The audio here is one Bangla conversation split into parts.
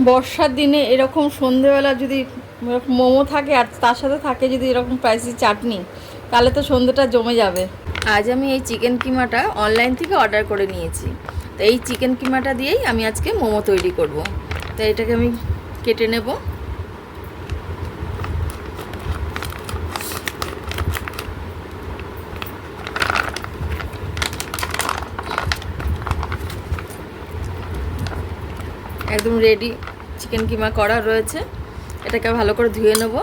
বর্ষার দিনে এরকম সন্ধেবেলা যদি মোমো থাকে আর তার সাথে থাকে যদি এরকম স্পাইসি চাটনি, তাহলে তো সন্ধেটা জমে যাবে। আজ আমি এই চিকেন কিমাটা অনলাইন থেকে অর্ডার করে নিয়েছি। তো এই চিকেন কিমাটা দিয়েই আমি আজকে মোমো তৈরি করব। তো এটাকে আমি কেটে নেব। একদম রেডি চিকেন কিমা করা রয়েছে। এটাকে ভালো করে ধুয়ে নেব।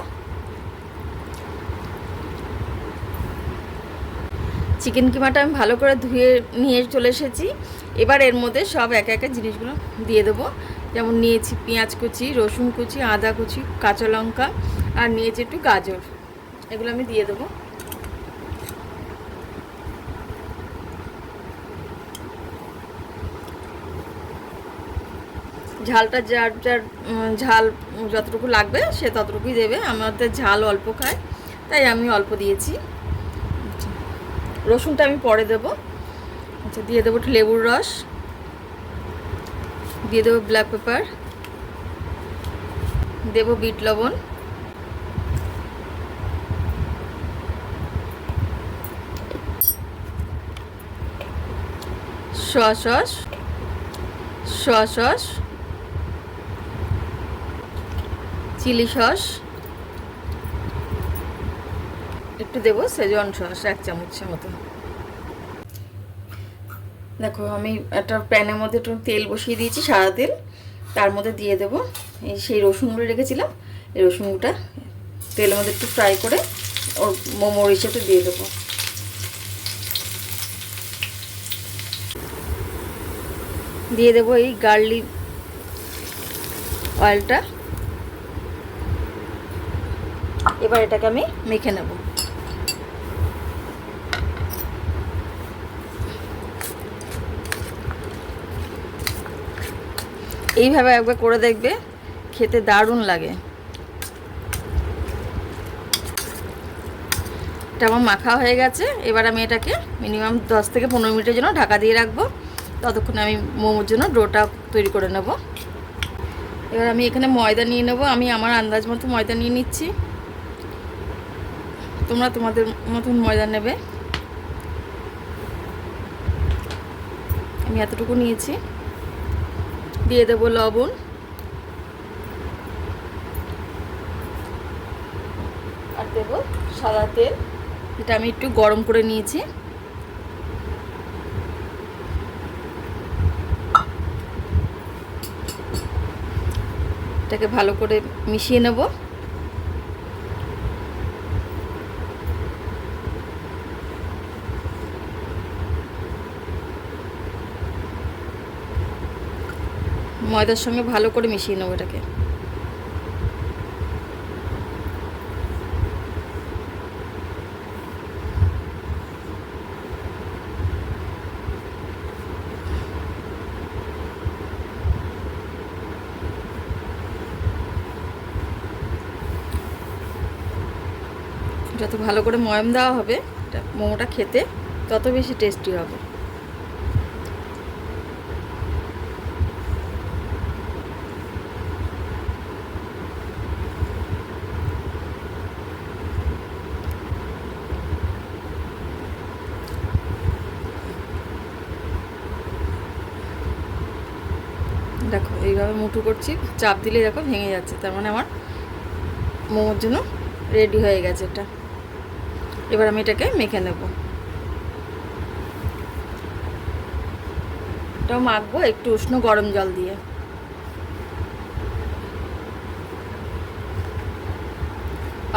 চিকেন কিমাটা আমি ভালো করে ধুয়ে নিয়ে চলে এসেছি। এবার এর মধ্যে সব একে একে জিনিসগুলো দিয়ে দেবো। যেমন নিয়েছি পেঁয়াজ কুচি, রসুন কুচি, আদা কুচি, কাঁচা লঙ্কা, আর নিয়েছি একটু গাজর। এগুলো আমি দিয়ে দেবো। ঝালটা যার যার ঝাল যতটুকু লাগবে সে ততটুকুই দেবে। আমাদের ঝাল অল্প খায়, তাই আমি অল্প দিয়েছি। রসুনটা আমি পরে দেবো। আচ্ছা, দিয়ে দেবো একটু লেবুর রস, দিয়ে দেবো ব্ল্যাক পেপার, দেবো বিট লবণ, সয়া সস, চিলি সস, একটু দেবো সেজওয়ান সস 1 চামচের মতো। দেখো আমি একটা প্যানের মধ্যে একটু তেল বসিয়ে দিয়েছি, সাদা তেল। তার মধ্যে দিয়ে দেবো এই সেই রসুনগুলো রেখেছিলাম। এই রসুনগুলোটা তেলের মধ্যে একটু ফ্রাই করে ওর মোমোর হিসেবে দিয়ে দেবো। দিয়ে দেবো এই গার্লিক অয়েলটা। এবার এটাকে আমি মেখে নেব। এইভাবে একবার করে দেখবে, খেতে দারুণ লাগে। এটা আমার মাখা হয়ে গেছে। এবার আমি এটাকে মিনিমাম 10 থেকে 15 মিনিটের জন্য ঢাকা দিয়ে রাখবো। ততক্ষণে আমি মোমোর জন্য ডোটা তৈরি করে নেব। এবার আমি এখানে ময়দা নিয়ে নেব। আমি আমার আন্দাজ মতো ময়দা নিয়ে নিচ্ছি, তোমরা তোমাদের মতন ময়দা নেবে। আমি এতটুকু নিয়েছি। দিয়ে দেবো লবণ, আর দেবো সাদা তেল। এটা আমি একটু গরম করে নিয়েছি। এটাকে ভালো করে মিশিয়ে নেব। ময়দার সঙ্গে ভালো করে মিশিয়ে নেব এটাকে। যত ভালো করে ময়াম দেওয়া হবে এটা মোমোটা খেতে তত বেশি টেস্টি হবে। দেখো এইভাবে মুঠো করছি, চাপ দিলে দেখো ভেঙে যাচ্ছে, তার মানে আমার মোমোর জন্য রেডি হয়ে গেছে এটা। এবার আমি এটাকে মেখে নেব। এটাও মাখবো একটু উষ্ণ গরম জল দিয়ে।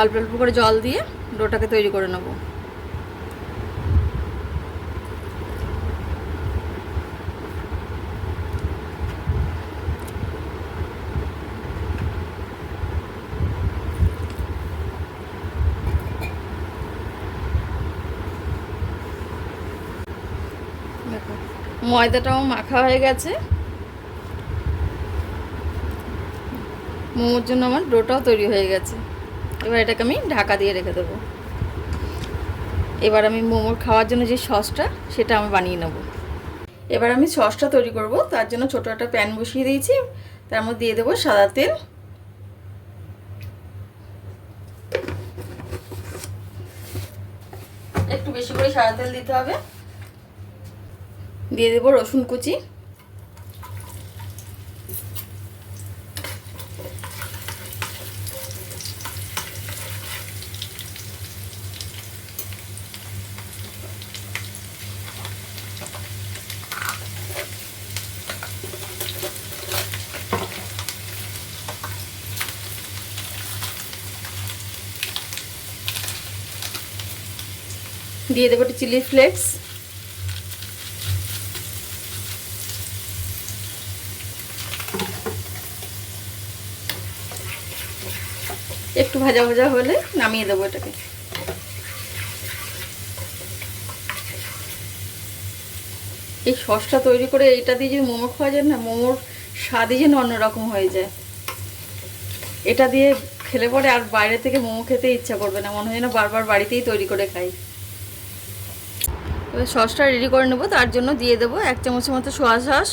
অল্প অল্প করে জল দিয়ে ডোটাকে তৈরি করে নেব। দেখো ময়দাটাও মাখা হয়ে গেছে। মোমোর জন্য আমার ডোটাও তৈরি হয়ে গেছে। এবার এটাকে আমি ঢাকা দিয়ে রেখে দেবো। এবার আমি মোমোর খাওয়ার জন্য যে সসটা সেটা আমি বানিয়ে নেব। এবার আমি সসটা তৈরি করব। তার জন্য ছোটো একটা প্যান বসিয়ে দিয়েছি। তার মধ্যে দিয়ে দেবো সাদা তেল, একটু বেশি করে সাদা তেল দিতে হবে। দিয়ে দেবো রসুন কুচি, দিয়ে দেবো একটু চিলি ফ্লেক্স, একটু ভাজা ভাজা হলে নামিয়ে দেবো এটাকে। এই সসটা তৈরি করে এইটা দিয়ে যদি মোমো খাওয়া যায় না, মোমোর স্বাদই যেন অন্যরকম হয়ে যায়। এটা দিয়ে খেলে পরে আর বাইরে থেকে মোমো খেতে ইচ্ছা করবে না, মনে হয় না বারবার বাড়িতেই তৈরি করে খাই। এবার সসটা রেডি করে নেবো, তার জন্য দিয়ে দেবো 1 চামচের মতো সোয়া সস,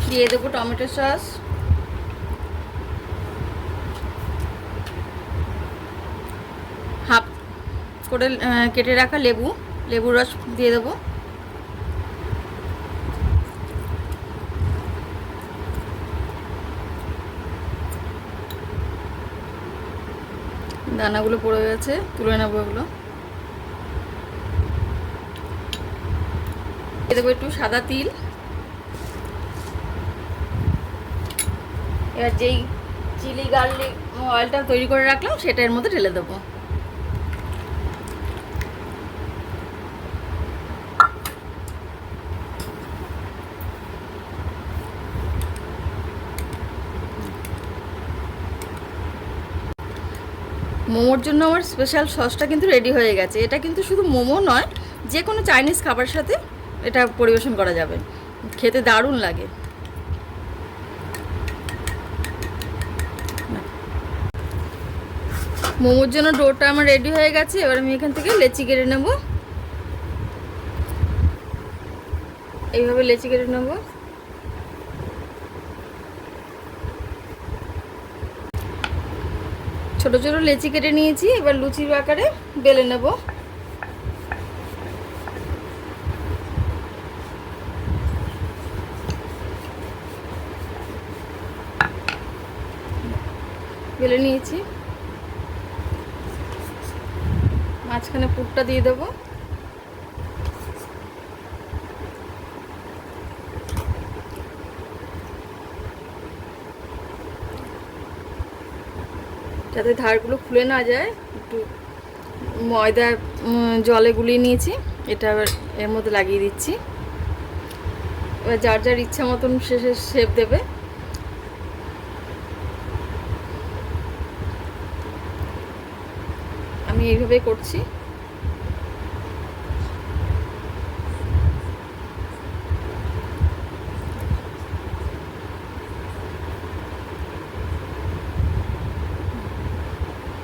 দিয়ে দেবো টমেটো সস, হাফ করে কেটে রাখা লেবুর রস দিয়ে দেবো, দানাগুলো পড়ে গেছে, তুলে নেবো এগুলো। দিয়ে দেবো একটু সাদা তিল। এবার যেই চিলি গার্লিক অয়েলটা তৈরি করে রাখলাম সেটা এর মধ্যে ঢেলে দেবো। মোমোর জন্য আমার স্পেশাল সসটা কিন্তু রেডি হয়ে গেছে। এটা কিন্তু শুধু মোমো নয়, যে কোনো চাইনিজ খাবারের সাথে এটা পরিবেশন করা যাবে, খেতে দারুণ লাগে। মোমোর জন্য ডোটা আমার রেডি হয়ে গেছে। এবার আমি এখান থেকে লেচি কেটে নেব, এইভাবে লেচি কেটে নেব। ছোট ছোট লেচি কেটে নিয়েছি, এবার লুচির আকারে বেলে নেব। বেলে নিয়েছি, মাঝখানে পুরটা দিয়ে দেবো। যাতে ধারগুলো খুলে না যায়, একটু ময়দা জলে গুলিয়ে নিয়েছি, এটা এবার এর মধ্যে লাগিয়ে দিচ্ছি। এবার যার যার ইচ্ছা মতন শেষে শেপ দেবে। আমি এইভাবেই করছি।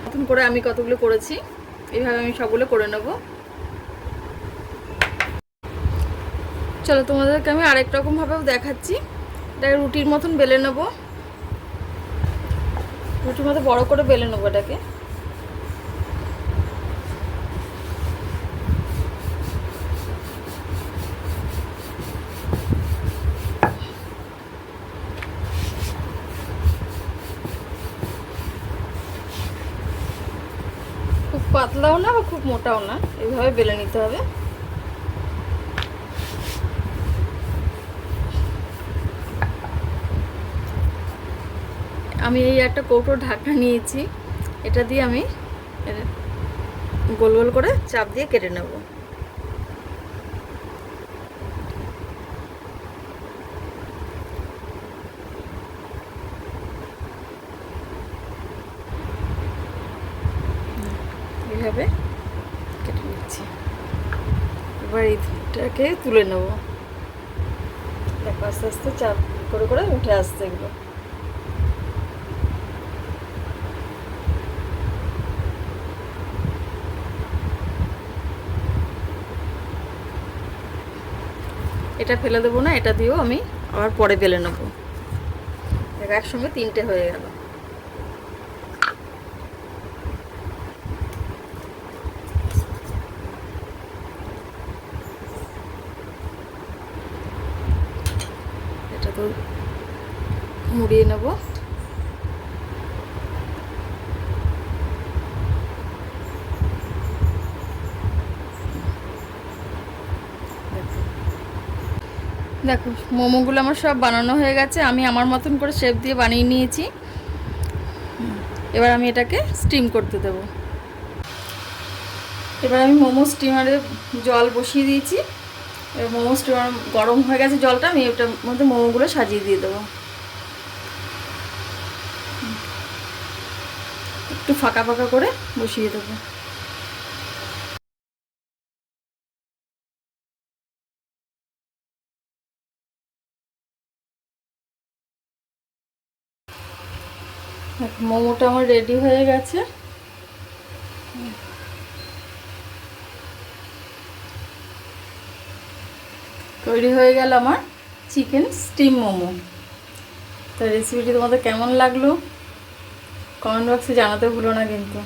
নতুন করে আমি কতগুলো করেছি, এইভাবে আমি সবগুলো করে নেব। চলো তোমাদেরকে আমি আরেক রকম ভাবেও দেখাচ্ছি। এটাকে রুটির মতন বেলে নেব, রুটির মতো বড় করে বেলে নেবো এটাকে। খুব পাতলাও না বা খুব মোটাও না, এইভাবে বেলে নিতে হবে। আমি এই একটা কৌটোর ঢাকনা নিয়েছি, এটা দিয়ে আমি গোল গোল করে চাপ দিয়ে কেটে নেব। এইভাবে কেটে নিচ্ছি। এবার এইটাকে তুলে নেব, দেখো আস্তে আস্তে চাপ করে করে উঠে আসছে এগুলো। এটা ফেলে দেবো না, এটা দিয়েও আমি আবার পরে বেলে নেবো। একসঙ্গে 3টে হয়ে গেল। এটা তো মুড়িয়ে নেবো। দেখো মোমোগুলো আমার সব বানানো হয়ে গেছে, আমি আমার মতন করে শেপ দিয়ে বানিয়ে নিয়েছি। এবার আমি এটাকে স্টিম করতে দেবো। এবার আমি মোমো স্টিমারে জল বসিয়ে দিয়েছি। এবার মোমো স্টিমার গরম হয়ে গেছে জলটা, আমি ওটার মধ্যে মোমোগুলো সাজিয়ে দিয়ে দেবো। একটু ফাঁকা ফাঁকা করে বসিয়ে দেবো। মোমোটা আমার রেডি হয়ে গেছে। তৈরি হয়ে গেল আমার চিকেন স্টিম মোমো। তো রেসিপিটি তোমাদের কেমন লাগলো কমেন্ট বক্সে জানাতে ভুলো না কিন্তু।